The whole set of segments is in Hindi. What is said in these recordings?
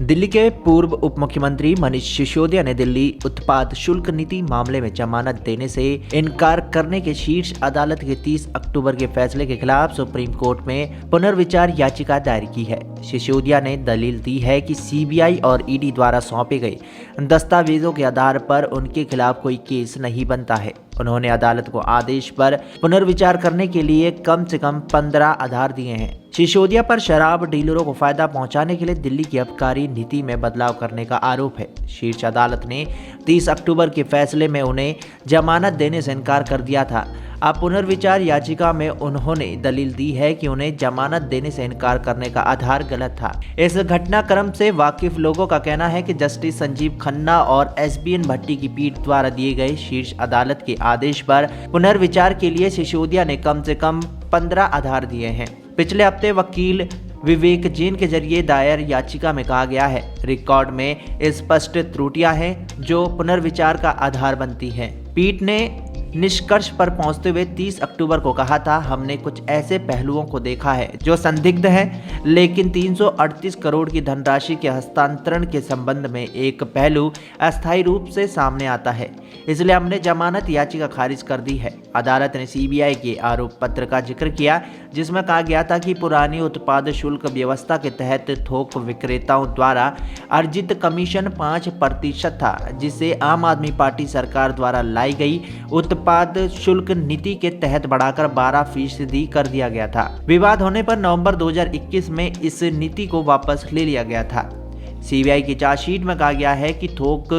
दिल्ली के पूर्व उप मुख्यमंत्री मनीष सिसोदिया ने दिल्ली उत्पाद शुल्क नीति मामले में जमानत देने से इनकार करने के शीर्ष अदालत के 30 अक्टूबर के फैसले के खिलाफ सुप्रीम कोर्ट में पुनर्विचार याचिका दायर की है। सिसोदिया ने दलील दी है कि सीबीआई और ईडी द्वारा सौंपे गए दस्तावेजों के आधार पर उनके खिलाफ कोई केस नहीं बनता है। उन्होंने अदालत को आदेश पर पुनर्विचार करने के लिए कम से कम 15 आधार दिए हैं। सिसोदिया पर शराब डीलरों को फायदा पहुंचाने के लिए दिल्ली की आबकारी नीति में बदलाव करने का आरोप है। शीर्ष अदालत ने 30 अक्टूबर के फैसले में उन्हें जमानत देने से इनकार कर दिया था। अब पुनर्विचार याचिका में उन्होंने दलील दी है कि उन्हें जमानत देने से इनकार करने का आधार गलत था। इस घटनाक्रम से वाकिफ लोगों का कहना है कि जस्टिस संजीव खन्ना और SBN भट्टी की पीठ द्वारा दिए गए शीर्ष अदालत के आदेश पर पुनर्विचार के लिए सिसोदिया ने कम से कम 15 आधार दिए हैं। पिछले हफ्ते वकील विवेक जैन के जरिए दायर याचिका में कहा गया है, रिकॉर्ड में स्पष्ट त्रुटियां हैं जो पुनर्विचार का आधार बनती हैं। पीठ ने निष्कर्ष पर पहुंचते हुए 30 अक्टूबर को कहा था, हमने कुछ ऐसे पहलुओं को देखा है जो संदिग्ध है, लेकिन 338 करोड़ की धनराशि के हस्तांतरण के संबंध में एक पहलू अस्थायी रूप से सामने आता है, इसलिए हमने जमानत याचिका खारिज कर दी है। अदालत ने सीबीआई के आरोप पत्र का जिक्र किया जिसमें कहा गया था कि पुरानी उत्पाद शुल्क व्यवस्था के तहत थोक विक्रेताओं द्वारा अर्जित कमीशन 5% था, जिसे आम आदमी पार्टी सरकार द्वारा लाई गई उत्पाद शुल्क नीति के तहत बढ़ाकर 12% कर दिया गया था। विवाद होने पर नवंबर 2021 में इस नीति को वापस ले लिया गया था। सीबीआई की चार्जशीट में कहा गया है कि थोक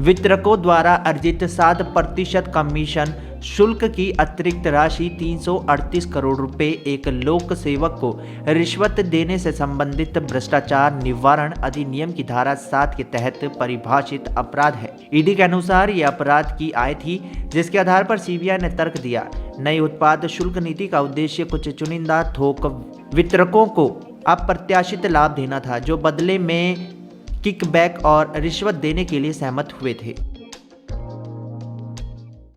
वितरकों द्वारा अर्जित 7% कमीशन शुल्क की अतिरिक्त राशि 338 करोड़ रुपए एक लोक सेवक को रिश्वत देने से संबंधित भ्रष्टाचार निवारण अधिनियम की धारा 7 के तहत परिभाषित अपराध है। ईडी के अनुसार ये अपराध की आय थी, जिसके आधार पर सीबीआई ने तर्क दिया। नई उत्पाद शुल्क नीति का उद्देश्य कुछ चुनिंदा थोक वितरकों को अप्रत्याशित लाभ देना था, जो बदले में किकबैक और रिश्वत देने के लिए सहमत हुए थे।